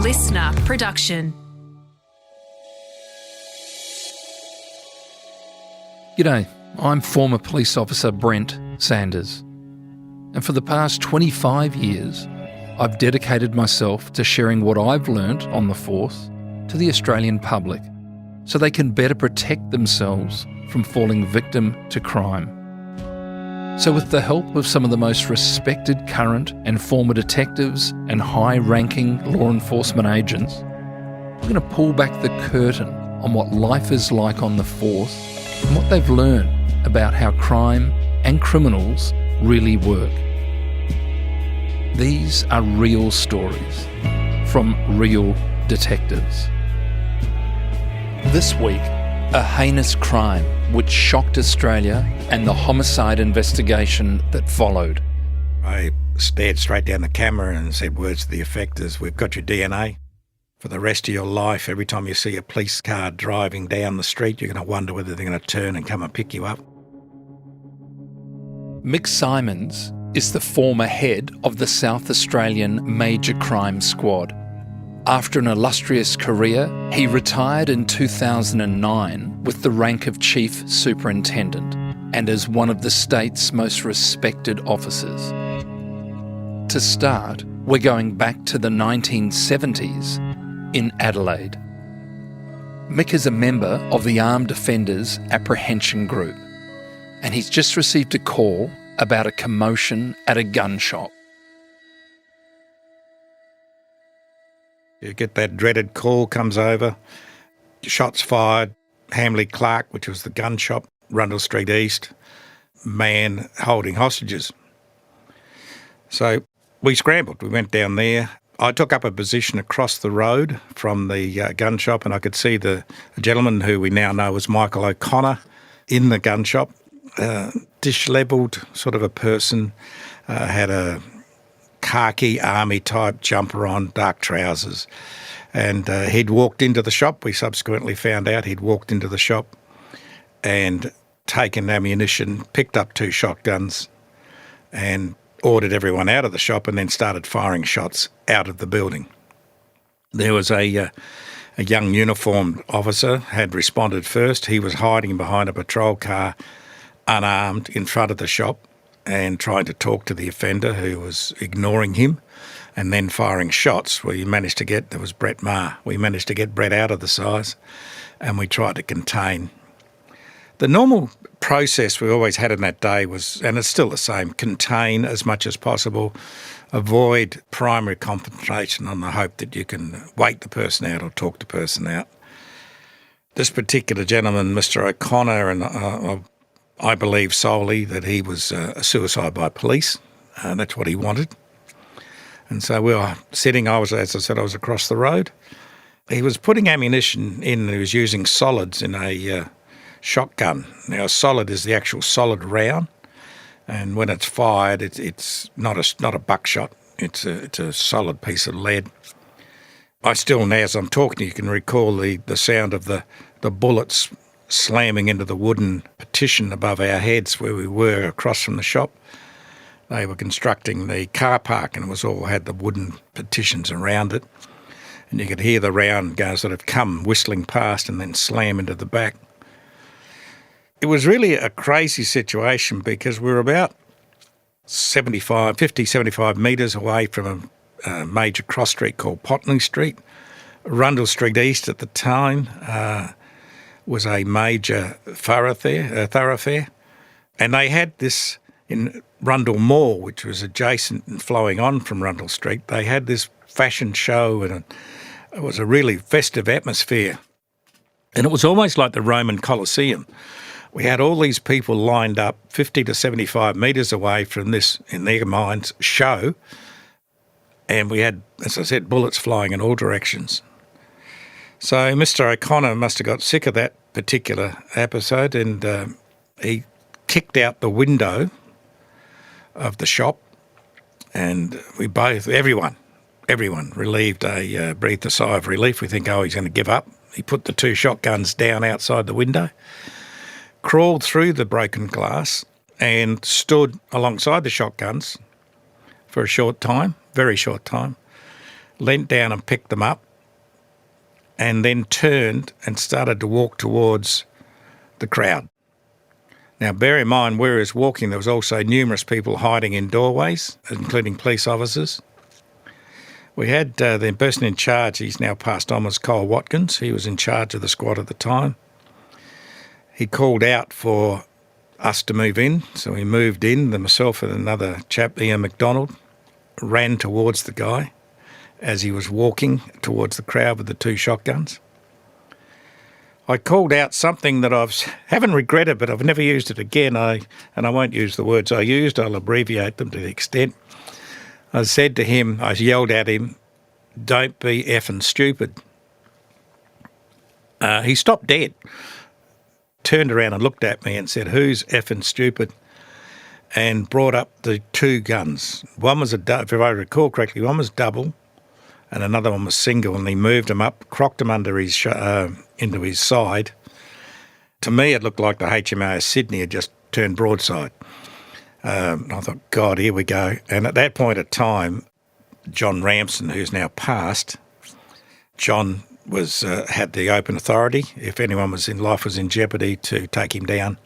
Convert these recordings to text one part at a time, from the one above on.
listener production. G'day, I'm former police officer Brent Sanders, and for the past 25 years I've dedicated myself to sharing what I've learnt on the force to the Australian public so they can better protect themselves from falling victim to crime. So with the help of some of the most respected current and former detectives and high-ranking law enforcement agents, we're going to pull back the curtain on what life is like on the force and what they've learned about how crime and criminals really work. These are real stories from real detectives. This week, a heinous crime which shocked Australia and the homicide investigation that followed. I stared straight down the camera and said words to the effect as, "We've got your DNA. For the rest of your life, every time you see a police car driving down the street, you're going to wonder whether they're going to turn and come and pick you up." Mick Symons is the former head of the South Australian Major Crime Squad. After an illustrious career, he retired in 2009 with the rank of Chief Superintendent and as one of the state's most respected officers. To start, we're going back to the 1970s in Adelaide. Mick is a member of the Armed Offenders Apprehension Group, and he's just received a call about a commotion at a gun shop. You get that dreaded call comes over, shots fired, Hamley Clark, which was the gun shop, Rundle Street East, man holding hostages. So we scrambled, we went down there. I took up a position across the road from the gun shop, and I could see the gentleman who we now know as Michael O'Connor in the gun shop, dish-levelled sort of a person, had a khaki army-type jumper on, dark trousers, and he'd walked into the shop. We subsequently found out he'd walked into the shop and taken ammunition, picked up 2 shotguns and ordered everyone out of the shop and then started firing shots out of the building. There was a young uniformed officer had responded first. He was hiding behind a patrol car, unarmed, in front of the shop and trying to talk to the offender who was ignoring him and then firing shots. There was Brett Maher. We managed to get Brett out of the size and we tried to contain. The normal process we always had in that day was, and it's still the same, contain as much as possible, avoid primary confrontation on the hope that you can wait the person out or talk the person out. This particular gentleman, Mr. O'Connor, and I believe solely that he was a suicide by police. That's what he wanted. And so we were sitting, as I said, I was across the road. He was putting ammunition in, he was using solids in a shotgun. Now, a solid is the actual solid round, and when it's fired, it's not a buckshot. It's a solid piece of lead. I still, now as I'm talking, you can recall the sound of the bullets slamming into the wooden partition above our heads where we were across from the shop. They were constructing the car park, and had the wooden partitions around it, and you could hear the round come whistling past and then slam into the back. It was really a crazy situation because we were about 75 metres away from a major cross street called Potney Street. Rundle Street East at the time was a major thoroughfare, and they had this in Rundle Mall, which was adjacent and flowing on from Rundle Street. They had this fashion show, and it was a really festive atmosphere, and it was almost like the Roman Colosseum. We had all these people lined up 50 to 75 metres away from this, in their minds, show, and we had, as I said, bullets flying in all directions. So Mr. O'Connor must have got sick of that particular episode, and he kicked out the window of the shop, and everyone breathed a sigh of relief. We think, he's going to give up. He put the 2 shotguns down outside the window, crawled through the broken glass and stood alongside the shotguns for a short time, very short time, leant down and picked them up, and then turned and started to walk towards the crowd. Now, bear in mind, where he was walking, there was also numerous people hiding in doorways, including police officers. We had the person in charge, he's now passed on, was Kyle Watkins. He was in charge of the squad at the time. He called out for us to move in, so we moved in. Myself and another chap, Ian McDonald, ran towards the guy as he was walking towards the crowd with the 2 shotguns. I called out something that I haven't regretted, but I've never used it again. And I won't use the words I used. I'll abbreviate them to the extent. I said to him, I yelled at him, "Don't be effing stupid." He stopped dead, turned around and looked at me and said, "Who's effing stupid?" and brought up the 2 guns. One was if I recall correctly, one was double and another one was single, and he moved them up, crocked them under his into his side. To me, it looked like the HMAS Sydney had just turned broadside. I thought, God, here we go. And at that point of time, John Ramson, who's now passed, John had the open authority, if anyone life was in jeopardy, to take him down.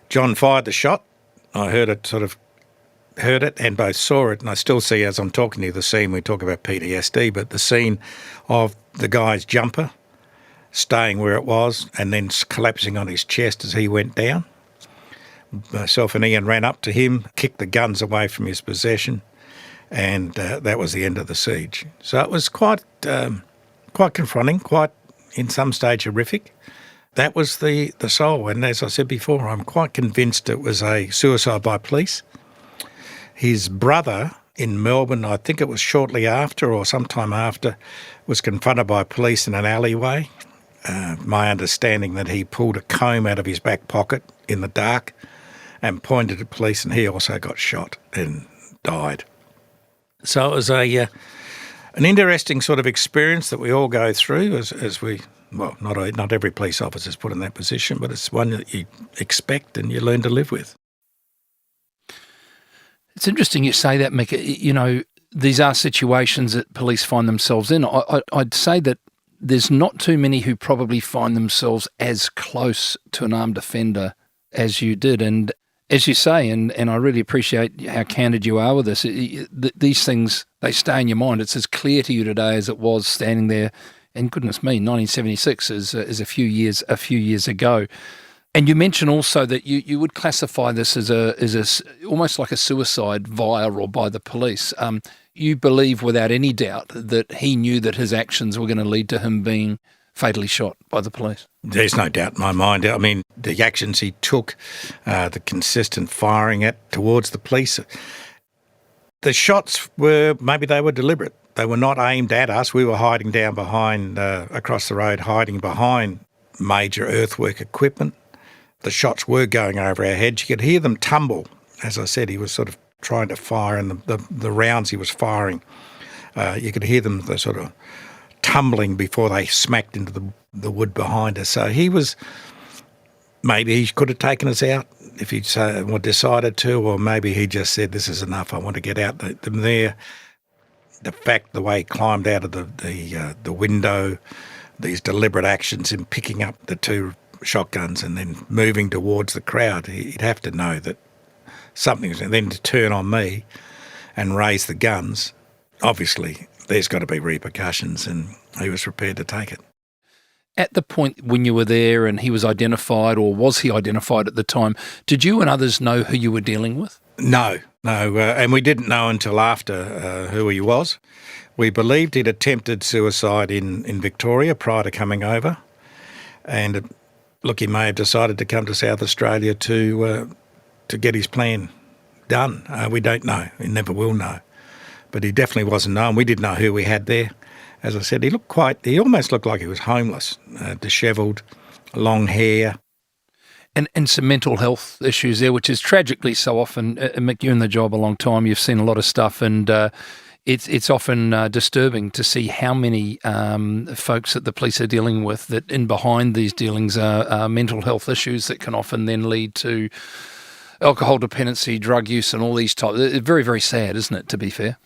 John fired the shot. I heard it and both saw it, and I still see, as I'm talking to you, the scene, we talk about PTSD, but the scene of the guy's jumper staying where it was and then collapsing on his chest as he went down. Myself and Ian ran up to him, kicked the guns away from his possession, and that was the end of the siege. So it was quite confronting, quite in some stage horrific. That was the soul, and as I said before, I'm quite convinced it was a suicide by police. His brother in Melbourne, I think it was shortly after or sometime after, was confronted by police in an alleyway. My understanding that he pulled a comb out of his back pocket in the dark and pointed at police, and he also got shot and died. So it was an interesting sort of experience that we all go through as we, well, not every police officer is put in that position, but it's one that you expect and you learn to live with. It's interesting you say that, Mick. You know, these are situations that police find themselves in. I'd say that there's not too many who probably find themselves as close to an armed offender as you did. And as you say, and I really appreciate how candid you are with this, these things, they stay in your mind. It's as clear to you today as it was standing there, and goodness me, 1976 is a few years ago. And you mentioned also that you would classify this as almost like a suicide via or by the police. You believe without any doubt that he knew that his actions were going to lead to him being fatally shot by the police. There's no doubt in my mind. I mean, the actions he took, the consistent firing towards the police, the shots were deliberate. They were not aimed at us. We were hiding down behind, across the road, hiding behind major earthwork equipment. The shots were going over our heads. You could hear them tumble. As I said, he was sort of trying to fire, and the rounds he was firing, you could hear them sort of tumbling before they smacked into the wood behind us. So maybe he could have taken us out if he'd decided to, or maybe he just said, "This is enough, I want to get out." The way he climbed out of the window, these deliberate actions in picking up the 2 shotguns and then moving towards the crowd, he'd have to know that something was, and then to turn on me and raise the guns, obviously there's got to be repercussions, and he was prepared to take it. At the point when you were there and he was identified, or was he identified at the time, did you and others know who you were dealing with? No, and we didn't know until after who he was. We believed he'd attempted suicide in Victoria prior to coming over, and look, he may have decided to come to South Australia to get his plan done. We don't know. We never will know. But he definitely wasn't known. We didn't know who we had there. As I said, he almost looked like he was homeless, dishevelled, long hair. And some mental health issues there, which is tragically so often. Mick, you're in the job a long time. You've seen a lot of stuff, and it's often disturbing to see how many folks that the police are dealing with that in behind these dealings are mental health issues that can often then lead to alcohol dependency, drug use, and all these types. It's very, very sad, isn't it, to be fair?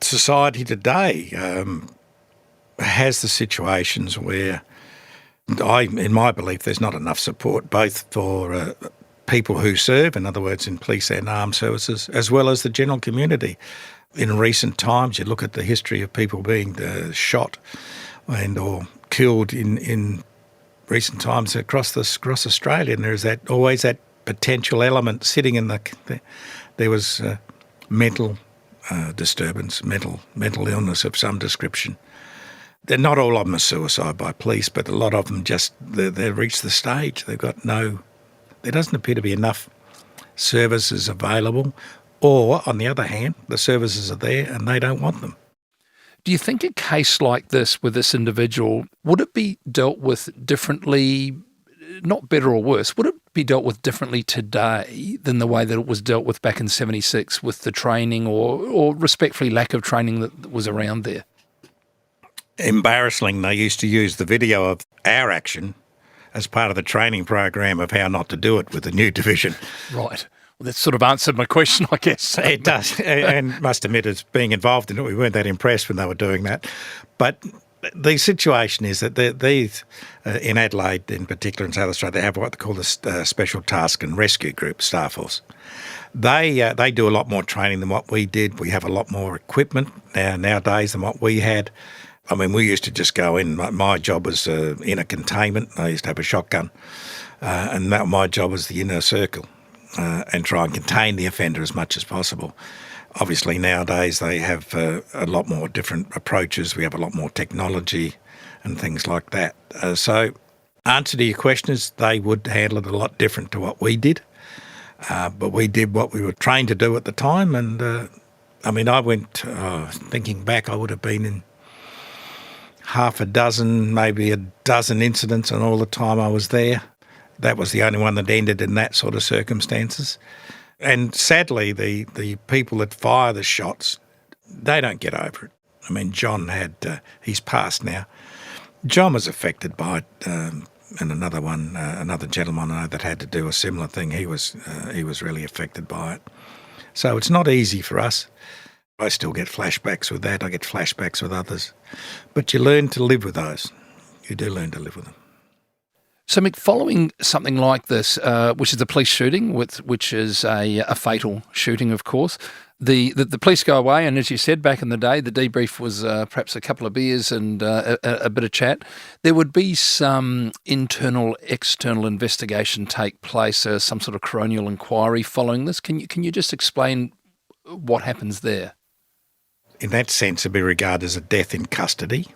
society today has the situations where, in my belief, there's not enough support both for people who serve, in other words, in police and armed services, as well as the general community. In recent times, you look at the history of people being shot and or killed in recent times across Australia, and there's always that potential element sitting in there was mental disturbance, mental illness of some description. They're not all of them are suicide by police, but a lot of them just they've reached the stage. They've got there doesn't appear to be enough services available, or on the other hand, the services are there and they don't want them. Do you think a case like this with this individual, would it be dealt with differently, not better or worse, would it be dealt with differently today than the way that it was dealt with back in 76 with the training or respectfully lack of training that was around there? Embarrassing, they used to use the video of our action as part of the training program of how not to do it with the new division. Right. Well, that sort of answered my question, I guess. It does, and must admit, as being involved in it, we weren't that impressed when they were doing that. But the situation is that these, in Adelaide in particular, in South Australia, they have what they call the Special Task and Rescue Group Staff Force. They do a lot more training than what we did. We have a lot more equipment nowadays than what we had. I mean, we used to just go in. My job was inner containment. I used to have a shotgun, and my job was the inner circle and try and contain the offender as much as possible. Obviously, nowadays they have a lot more different approaches. We have a lot more technology and things like that. So, answer to your question is they would handle it a lot different to what we did, but we did what we were trained to do at the time. And I mean, I went thinking back, I would have been in half a dozen, maybe a dozen incidents in all the time I was there. That was the only one that ended in that sort of circumstances. And sadly, the people that fire the shots, they don't get over it. I mean, John he's passed now. John was affected by it, and another gentleman I know that had to do a similar thing. He was really affected by it. So it's not easy for us. I still get flashbacks with that. I get flashbacks with others. But you learn to live with those. You do learn to live with them. So, Mick, following something like this, which is a police shooting, which is a fatal shooting, of course, the police go away, and as you said, back in the day, the debrief was perhaps a couple of beers and a bit of chat. There would be some internal, external investigation take place, some sort of coronial inquiry following this. Can you just explain what happens there? In that sense, it'd be regarded as a death in custody.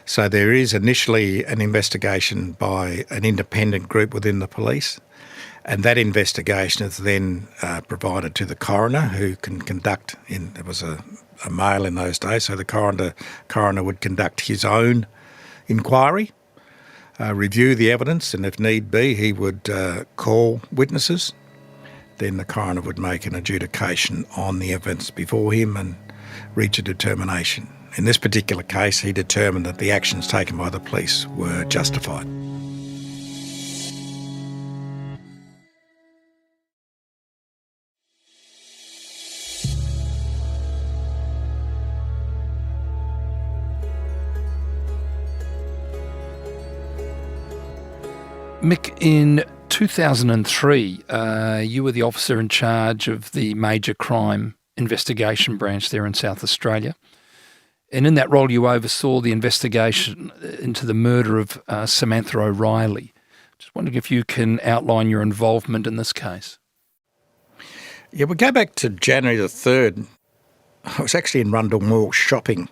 So there is initially an investigation by an independent group within the police, and that investigation is then provided to the coroner, who can conduct, it was a male in those days, so the coroner would conduct his own inquiry, review the evidence, and if need be, he would call witnesses. Then the coroner would make an adjudication on the evidence before him and reach a determination. In this particular case, he determined that the actions taken by the police were justified. Mick, in 2003, you were the officer in charge of the major crime investigation branch there in South Australia. And in that role, you oversaw the investigation into the murder of Samantha O'Reilly. Just wondering if you can outline your involvement in this case. Yeah, we go back to January the 3rd. I was actually in Rundle Mall shopping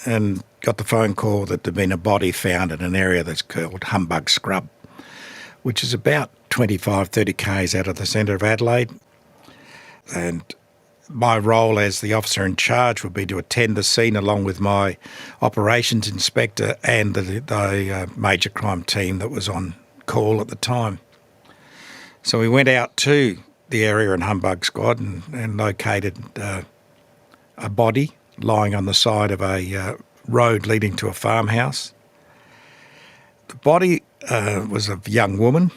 and got the phone call that there'd been a body found in an area that's called Humbug Scrub, which is about 25, 30 k's out of the centre of Adelaide. And my role as the officer in charge would be to attend the scene along with my operations inspector and the major crime team that was on call at the time. So we went out to the area in Humbug Squad and located a body lying on the side of a road leading to a farmhouse. The body was a young woman,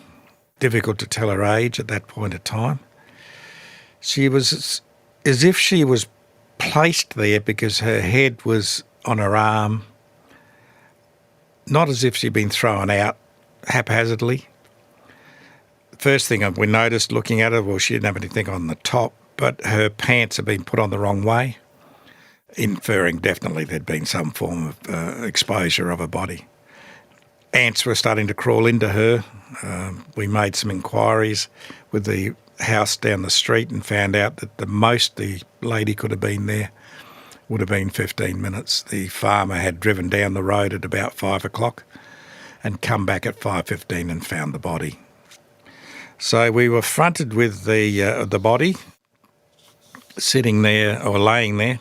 difficult to tell her age at that point of time. She was as if she was placed there because her head was on her arm, not as if she'd been thrown out haphazardly. First thing we noticed looking at her, well, she didn't have anything on the top, but her pants had been put on the wrong way, inferring definitely there'd been some form of exposure of her body. Ants were starting to crawl into her. We made some inquiries with the house down the street and found out that the most the lady could have been there would have been 15 minutes. The farmer had driven down the road at about 5 o'clock and come back at 5:15 and found the body. So we were fronted with the body sitting there or laying there,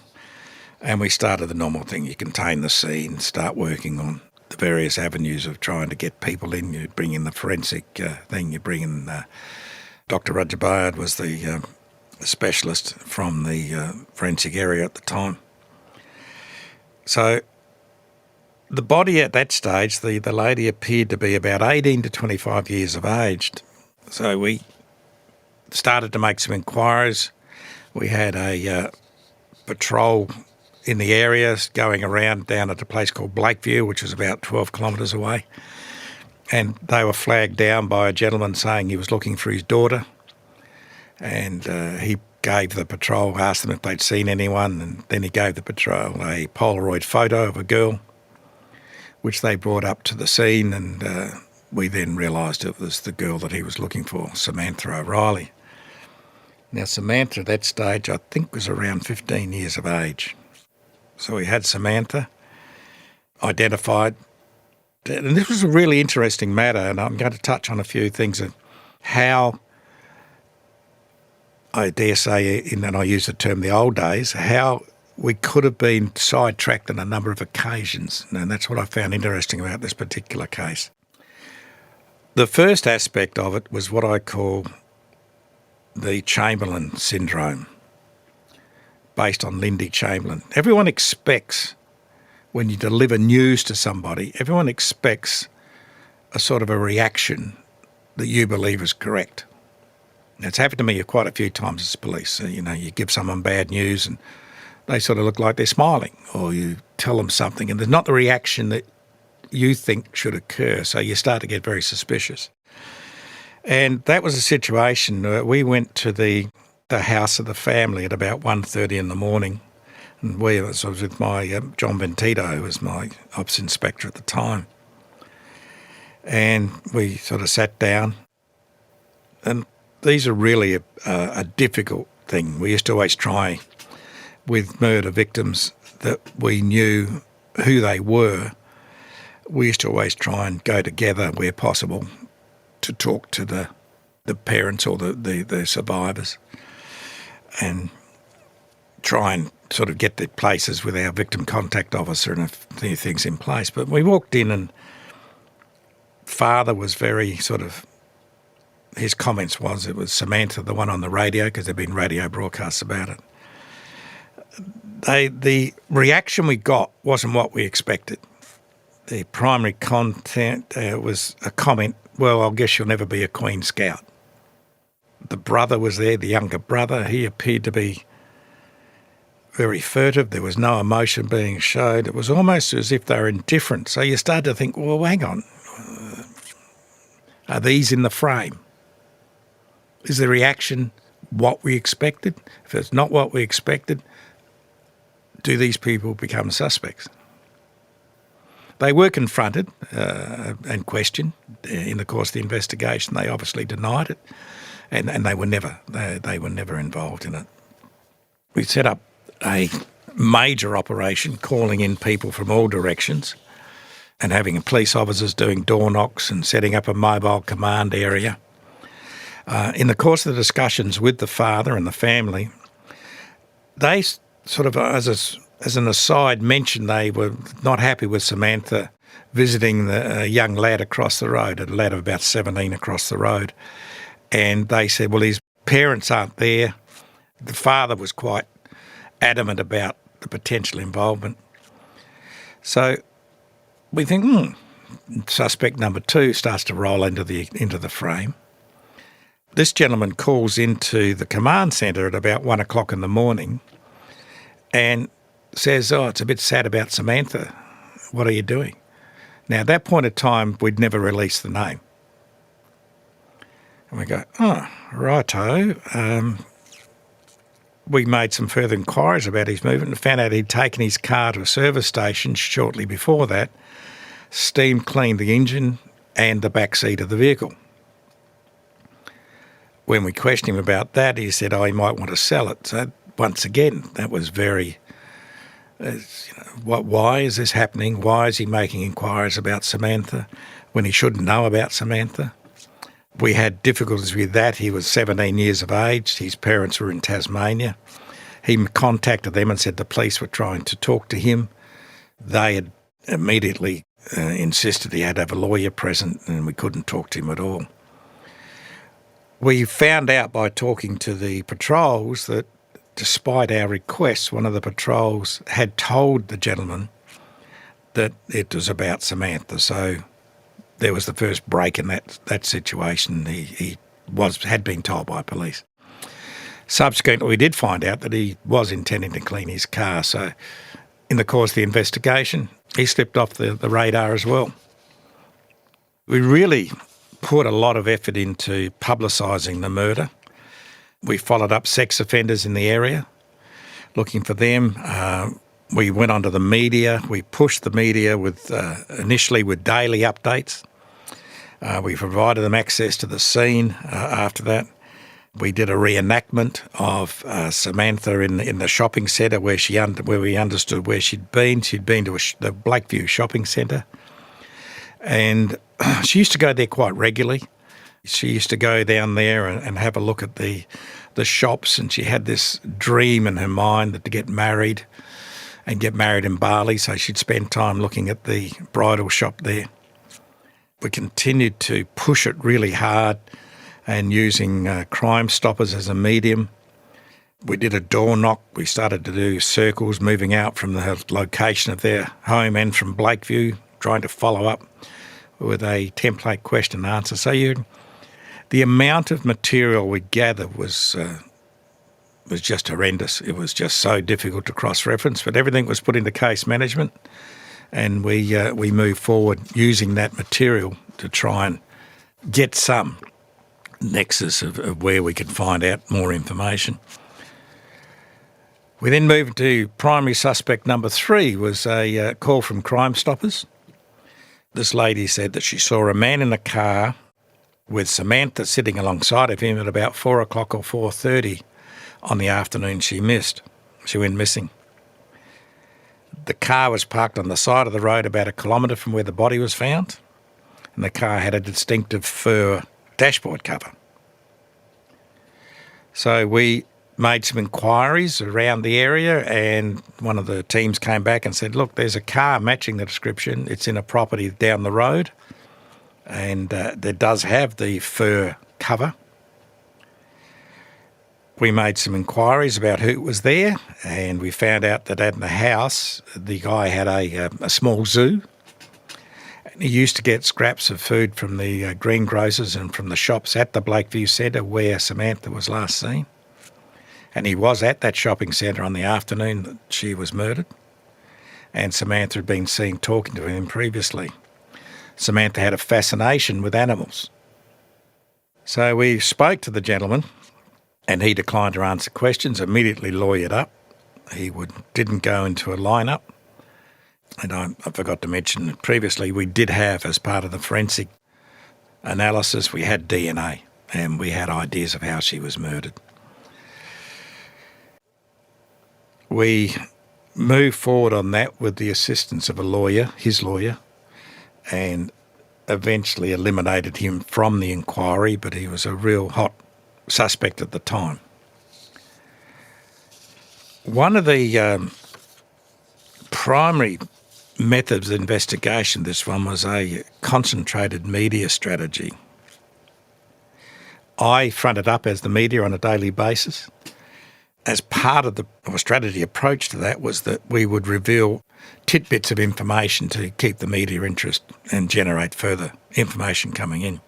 and we started the normal thing. You contain the scene, start working on the various avenues of trying to get people in. You bring in the forensic thing, you bring in Dr. Roger Bayard was the specialist from the forensic area at the time. So the body at that stage, the lady appeared to be about 18 to 25 years of age. So we started to make some inquiries. We had a patrol in the area going around down at a place called Blakeview, which was about 12 kilometres away. And they were flagged down by a gentleman saying he was looking for his daughter. And he gave the patrol, asked them if they'd seen anyone, and then he gave the patrol a Polaroid photo of a girl, which they brought up to the scene, and we then realised it was the girl that he was looking for, Samantha O'Reilly. Now, Samantha at that stage, I think, was around 15 years of age. So we had Samantha identified. And this was a really interesting matter, and I'm going to touch on a few things of how, I dare say, and I use the term the old days, how we could have been sidetracked on a number of occasions. And that's what I found interesting about this particular case. The first aspect of it was what I call the Chamberlain syndrome, based on Lindy Chamberlain. Everyone expects, when you deliver news to somebody, everyone expects a sort of a reaction that you believe is correct. Now, it's happened to me quite a few times as police. So, you give someone bad news and they sort of look like they're smiling, or you tell them something and there's not the reaction that you think should occur, so you start to get very suspicious. And that was a situation. We went to the house of the family at about 1:30 in the morning, and I was with my John Ventito, who was my ops inspector at the time. And we sort of sat down, and these are really a difficult thing. We used to always try with murder victims that we knew who they were. We used to always try and go together where possible to talk to the parents or the survivors and try and sort of get the places with our victim contact officer and a few things in place. But we walked in and father was very sort of, his comments was it was Samantha, the one on the radio, because there'd been radio broadcasts about it. The reaction we got wasn't what we expected. The primary content was a comment, well, I guess you'll never be a Queen Scout. The brother was there, the younger brother. He appeared to be very furtive. There was no emotion being showed. It was almost as if they were indifferent. So you start to think, well, hang on. Are these in the frame? Is the reaction what we expected? If it's not what we expected, do these people become suspects? They were confronted and questioned in the course of the investigation. They obviously denied it, and they were never involved in it. We set up a major operation, calling in people from all directions and having police officers doing door knocks and setting up a mobile command area. In the course of the discussions with the father and the family, they sort of, as an aside, mentioned they were not happy with Samantha visiting the young lad across the road, a lad of about 17 across the road. And they said, well, his parents aren't there. The father was quite adamant about the potential involvement. So we think, suspect number 2 starts to roll into the frame. This gentleman calls into the command centre at about 1 o'clock in the morning and says, "Oh, it's a bit sad about Samantha. What are you doing?" Now, at that point of time, we'd never released the name. And we go, "Oh, righto." We made some further inquiries about his movement and found out he'd taken his car to a service station shortly before that, steam cleaned the engine and the back seat of the vehicle. When we questioned him about that, he said, "Oh, he might want to sell it." So once again, that was very, why is this happening? Why is he making inquiries about Samantha when he shouldn't know about Samantha? We had difficulties with that. He was 17 years of age. His parents were in Tasmania. He contacted them and said the police were trying to talk to him. They had immediately insisted he had to have a lawyer present, and we couldn't talk to him at all. We found out by talking to the patrols that despite our requests, one of the patrols had told the gentleman that it was about Samantha. So there was the first break in that situation. He had been told by police. Subsequently, we did find out that he was intending to clean his car. So in the course of the investigation, he slipped off the radar as well. We really put a lot of effort into publicising the murder. We followed up sex offenders in the area, looking for them. We went onto the media. We pushed the media initially with daily updates. We provided them access to the scene after that. We did a reenactment of Samantha in the shopping centre where we understood where she'd been. She'd been to the Blakeview shopping centre. And she used to go there quite regularly. She used to go down there and have a look at the shops, and she had this dream in her mind that to get married in Bali, so she'd spend time looking at the bridal shop there. We continued to push it really hard and using Crime Stoppers as a medium. We did a door knock. We started to do circles moving out from the location of their home and from Blakeview, trying to follow up with a template question and answer. So the amount of material we gathered was just horrendous. It was just so difficult to cross-reference, but everything was put into case management, and we moved forward using that material to try and get some nexus of where we could find out more information. We then moved to primary suspect number 3, was a call from Crime Stoppers. This lady said that she saw a man in a car with Samantha sitting alongside of him at about 4 o'clock or 4:30 on the afternoon she went missing. The car was parked on the side of the road about 1 kilometre from where the body was found, and the car had a distinctive fur dashboard cover. So we made some inquiries around the area, and one of the teams came back and said, "Look, there's a car matching the description. It's in a property down the road, and that does have the fur cover." We made some inquiries about who was there, and we found out that at the house, the guy had a small zoo. And he used to get scraps of food from the greengrocers and from the shops at the Blakeview Centre where Samantha was last seen. And he was at that shopping centre on the afternoon that she was murdered, and Samantha had been seen talking to him previously. Samantha had a fascination with animals. So we spoke to the gentleman, and he declined to answer questions, immediately lawyered up. He didn't go into a lineup. And I forgot to mention previously, we did have, as part of the forensic analysis, we had DNA, and we had ideas of how she was murdered. We moved forward on that with the assistance of a lawyer, his lawyer, and eventually eliminated him from the inquiry, but he was a real hot suspect at the time. One of the primary methods of investigation, this one, was a concentrated media strategy. I fronted up as the media on a daily basis. As part of the strategy approach to that was that we would reveal tidbits of information to keep the media interest and generate further information coming in.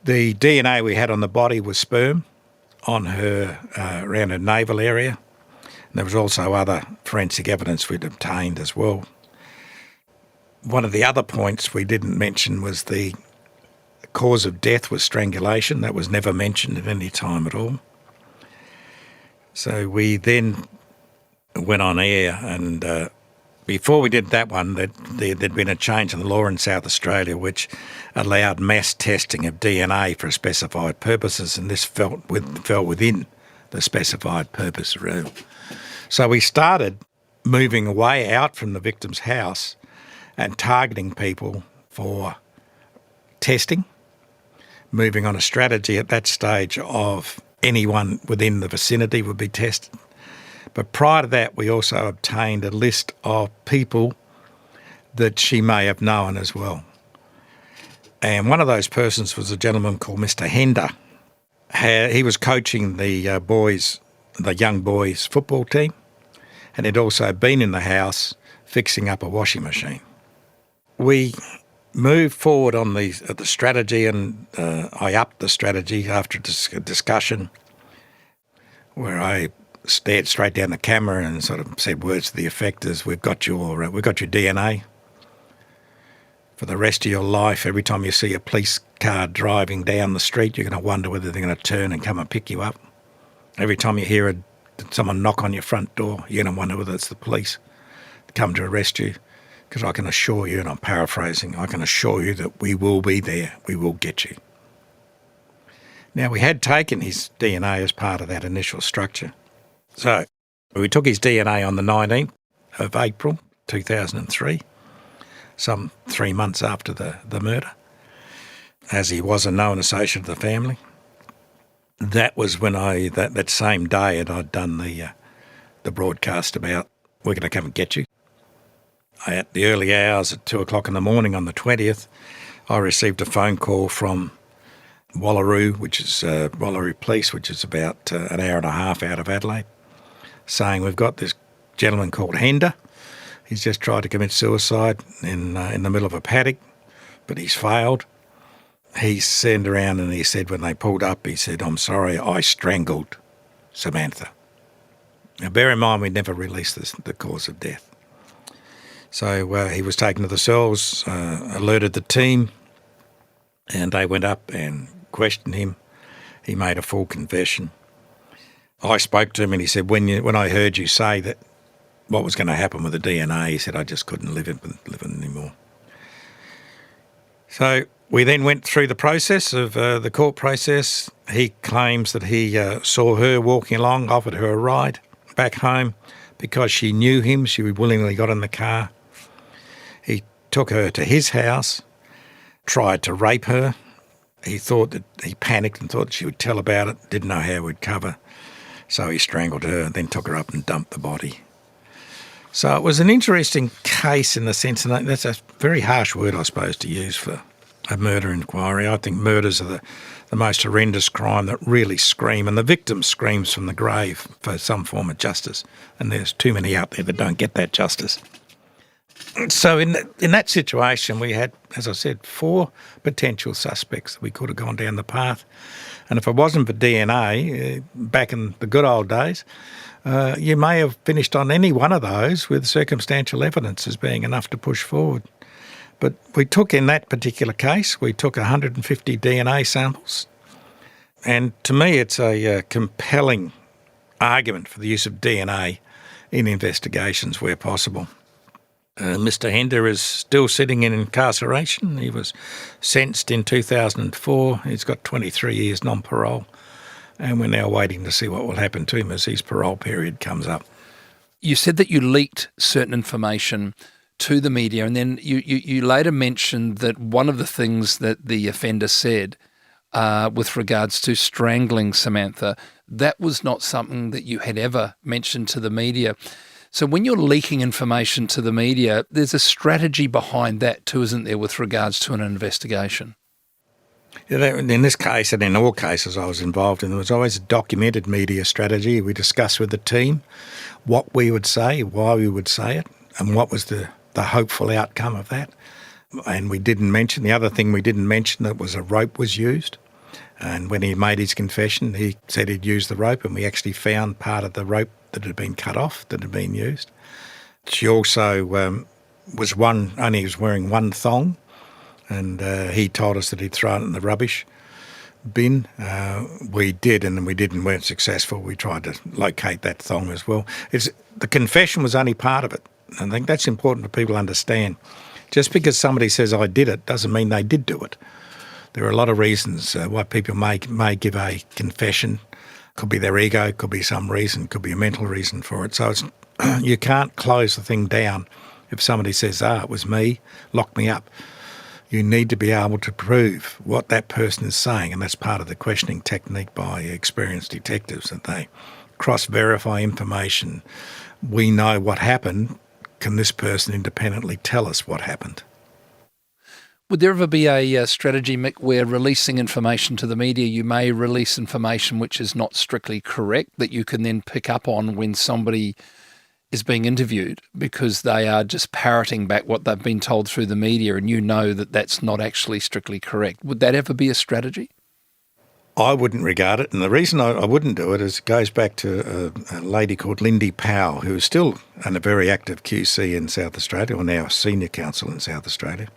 The DNA we had on the body was sperm on her, around her navel area. There was also other forensic evidence we'd obtained as well. One of the other points we didn't mention was the cause of death was strangulation. That was never mentioned at any time at all. So we then went on air, and before we did that one, there'd been a change in the law in South Australia which allowed mass testing of DNA for specified purposes, and this fell within the specified purpose rule. So we started moving away out from the victim's house and targeting people for testing, moving on a strategy at that stage of anyone within the vicinity would be tested. But prior to that, we also obtained a list of people that she may have known as well. And one of those persons was a gentleman called Mr. Hender. He was coaching the young boys' football team, and he'd also been in the house fixing up a washing machine. We moved forward on the strategy, and I upped the strategy after a discussion where I stared straight down the camera and sort of said words to the effect as, we've got your DNA. For the rest of your life, every time you see a police car driving down the street, you're going to wonder whether they're going to turn and come and pick you up. Every time you hear someone knock on your front door, you're going to wonder whether it's the police come to arrest you. Because I can assure you, and I'm paraphrasing, I can assure you that we will be there, we will get you. Now, we had taken his DNA as part of that initial structure. So we took his DNA on the 19th of April 2003, some 3 months after the murder, as he was a known associate of the family. That was when that same day I'd done the broadcast about, we're going to come and get you. At the early hours at 2 o'clock in the morning on the 20th, I received a phone call from Wallaroo, Wallaroo Police, which is about an hour and a half out of Adelaide, saying we've got this gentleman called Hender. He's just tried to commit suicide in the middle of a paddock, but he's failed. He turned around and he said, when they pulled up, he said, "I'm sorry, I strangled Samantha." Now, bear in mind, we never released the cause of death. So he was taken to the cells, alerted the team, and they went up and questioned him. He made a full confession. I spoke to him and he said, when I heard you say that what was going to happen with the DNA, he said, I just couldn't live it anymore. So we then went through the process of the court process. He claims that he saw her walking along, offered her a ride back home because she knew him. She willingly got in the car. He took her to his house, tried to rape her. He panicked and thought she would tell about it, didn't know how we'd cover. So he strangled her and then took her up and dumped the body. So it was an interesting case in the sense, and that's a very harsh word, I suppose, to use for a murder inquiry. I think murders are the most horrendous crime that really scream, and the victim screams from the grave for some form of justice. And there's too many out there that don't get that justice. So in that situation, we had, as I said, 4 potential suspects that we could have gone down the path. And if it wasn't for DNA, back in the good old days, you may have finished on any one of those with circumstantial evidence as being enough to push forward. But we took, in that particular case, we took 150 DNA samples. And to me, it's a compelling argument for the use of DNA in investigations where possible. Mr. Hender is still sitting in incarceration. He was sentenced in 2004. He's got 23 years non-parole, and we're now waiting to see what will happen to him as his parole period comes up. You said that you leaked certain information to the media, and then you later mentioned that one of the things that the offender said with regards to strangling Samantha, that was not something that you had ever mentioned to the media. So when you're leaking information to the media, there's a strategy behind that too, isn't there, with regards to an investigation? Yeah, in this case, and in all cases I was involved in, there was always a documented media strategy. We discussed with the team what we would say, why we would say it, and what was the hopeful outcome of that. And we didn't mention, the other thing we didn't mention, that was a rope was used. And when he made his confession, he said he'd used the rope, and we actually found part of the rope that had been cut off, that had been used. She also was wearing one thong, and he told us that he'd thrown it in the rubbish bin. We did, and we weren't successful. We tried to locate that thong as well. The confession was only part of it. I think that's important for people to understand. Just because somebody says I did it doesn't mean they did do it. There are a lot of reasons why people may give a confession. Could be their ego, could be some reason, could be a mental reason for it. So you can't close the thing down if somebody says, it was me, lock me up. You need to be able to prove what that person is saying, and that's part of the questioning technique by experienced detectives, that they cross-verify information. We know what happened. Can this person independently tell us what happened? Would there ever be a strategy, Mick, where releasing information to the media, you may release information which is not strictly correct, that you can then pick up on when somebody is being interviewed because they are just parroting back what they've been told through the media, and you know that that's not actually strictly correct? Would that ever be a strategy? I wouldn't regard it, and the reason I wouldn't do it is it goes back to a lady called Lindy Powell, who is still a very active QC in South Australia, or now a senior counsel in South Australia.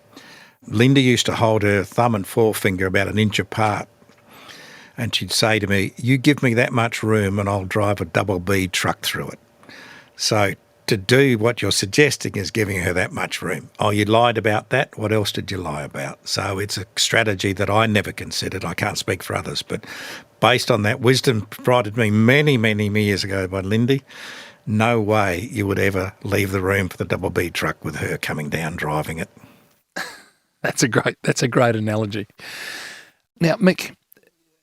Linda used to hold her thumb and forefinger about an inch apart, and she'd say to me, "You give me that much room and I'll drive a double B truck through it." So to do what you're suggesting is giving her that much room. Oh, you lied about that? What else did you lie about? So it's a strategy that I never considered. I can't speak for others, but based on that wisdom provided me many, many years ago by Lindy, no way you would ever leave the room for the double B truck with her coming down driving it. That's a great analogy. Now, Mick,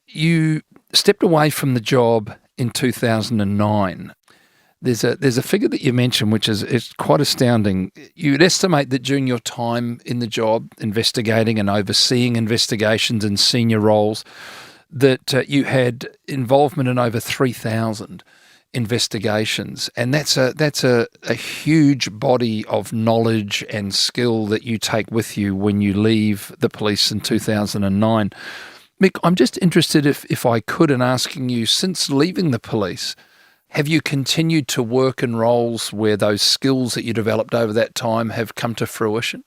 you stepped away from the job in 2009. There's a figure that you mentioned which is quite astounding. You'd estimate that during your time in the job, investigating and overseeing investigations in senior roles, that you had involvement in over 3,000 investigations, and that's a huge body of knowledge and skill that you take with you when you leave the police in 2009. Mick, I'm just interested, if I could, in asking you, since leaving the police, have you continued to work in roles where those skills that you developed over that time have come to fruition?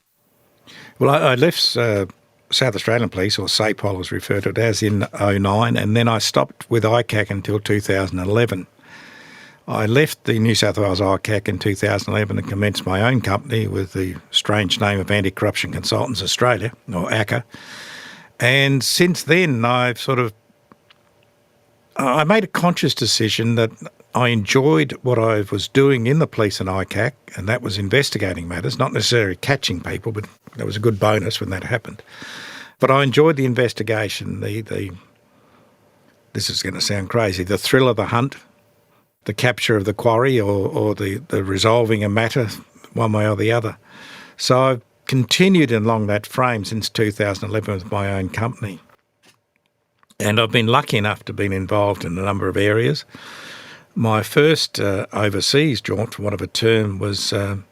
Well, I left South Australian Police, or SAPOL as referred to it as, in 2009, and then I stopped with ICAC until 2011. I left the New South Wales ICAC in 2011 and commenced my own company with the strange name of Anti-Corruption Consultants Australia, or ACCA. And since then, I made a conscious decision that I enjoyed what I was doing in the police and ICAC, and that was investigating matters, not necessarily catching people, but that was a good bonus when that happened. But I enjoyed the investigation, this is going to sound crazy, the thrill of the hunt, the capture of the quarry, or the resolving a matter one way or the other. So I've continued along that frame since 2011 with my own company. And I've been lucky enough to be involved in a number of areas. My first overseas jaunt, for want of a term, was a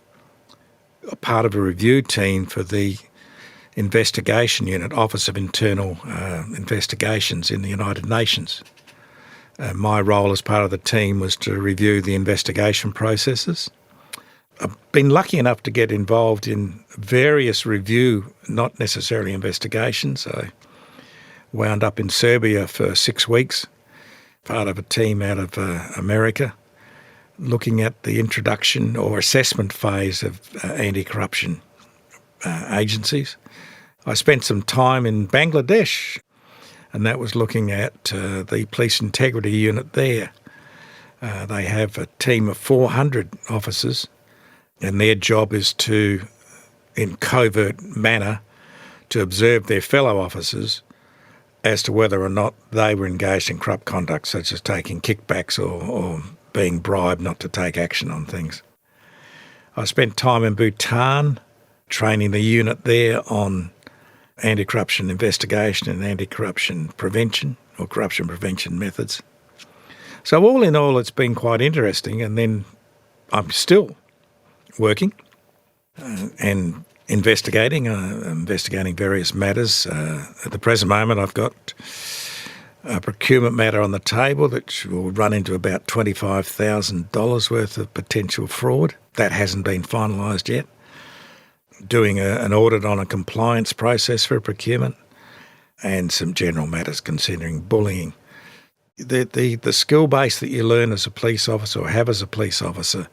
part of a review team for the Investigation Unit, Office of Internal Investigations in the United Nations. My role as part of the team was to review the investigation processes. I've been lucky enough to get involved in various review, not necessarily investigations. I wound up in Serbia for 6 weeks, part of a team out of America, looking at the introduction or assessment phase of anti-corruption agencies. I spent some time in Bangladesh, and that was looking at the police integrity unit there. They have a team of 400 officers, and their job is to, in covert manner, to observe their fellow officers as to whether or not they were engaged in corrupt conduct, such as taking kickbacks or being bribed not to take action on things. I spent time in Bhutan training the unit there on anti-corruption investigation and anti-corruption prevention, or corruption prevention methods. So all in all, it's been quite interesting, and then I'm still working and investigating various matters. At the present moment, I've got a procurement matter on the table that will run into about $25,000 worth of potential fraud. That hasn't been finalised yet. Doing an audit on a compliance process for procurement, and some general matters considering bullying. The skill base that you learn as a police officer or have as a police officer,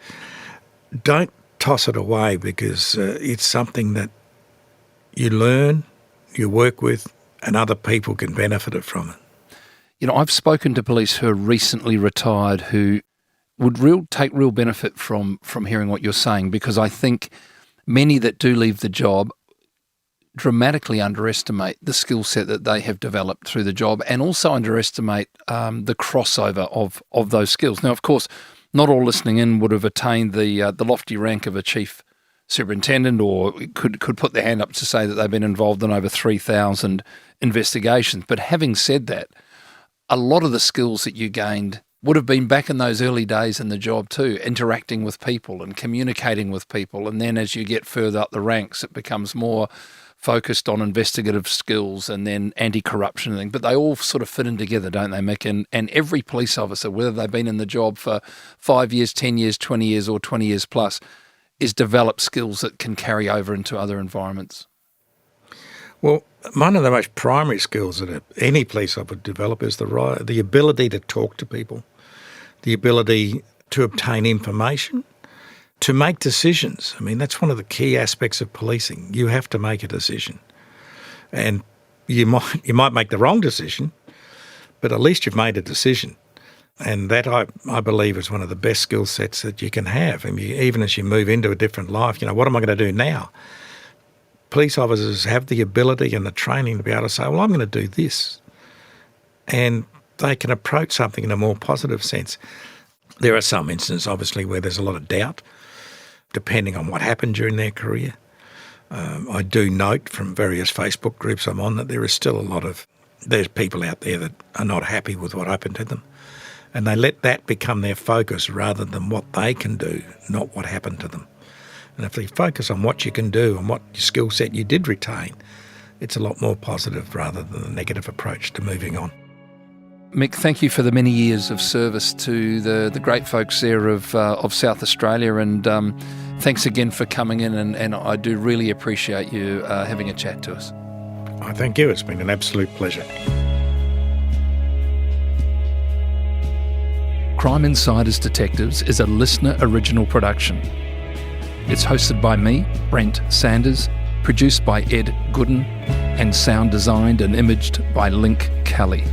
don't toss it away, because it's something that you learn, you work with, and other people can benefit from it. You know, I've spoken to police who are recently retired who would take real benefit from hearing what you're saying, because I think many that do leave the job dramatically underestimate the skill set that they have developed through the job, and also underestimate the crossover of those skills. Now, of course, not all listening in would have attained the lofty rank of a chief superintendent, or could put their hand up to say that they've been involved in over 3,000 investigations. But having said that, a lot of the skills that you gained would have been back in those early days in the job too, interacting with people and communicating with people. And then as you get further up the ranks, it becomes more focused on investigative skills and then anti-corruption and things. But they all sort of fit in together, don't they, Mick? And every police officer, whether they've been in the job for 5 years, 10 years, 20 years or 20 years plus, is developed skills that can carry over into other environments. Well, one of the most primary skills that any police officer would develop is the ability to talk to people, the ability to obtain information, to make decisions. I mean, that's one of the key aspects of policing. You have to make a decision. And you might make the wrong decision, but at least you've made a decision. And that, I believe, is one of the best skill sets that you can have. I mean, even as you move into a different life, what am I going to do now? Police officers have the ability and the training to be able to say, well, I'm going to do this. And they can approach something in a more positive sense. There are some instances, obviously, where there's a lot of doubt, depending on what happened during their career. I do note from various Facebook groups I'm on that there is still there's people out there that are not happy with what happened to them. And they let that become their focus rather than what they can do, not what happened to them. And if they focus on what you can do and what skill set you did retain, it's a lot more positive rather than a negative approach to moving on. Mick, thank you for the many years of service to the great folks there of South Australia, and thanks again for coming in, and I do really appreciate you having a chat to us. I thank you. It's been an absolute pleasure. Crime Insiders Detectives is a listener original production. It's hosted by me, Brent Sanders, produced by Ed Gooden, and sound designed and imaged by Link Kelly.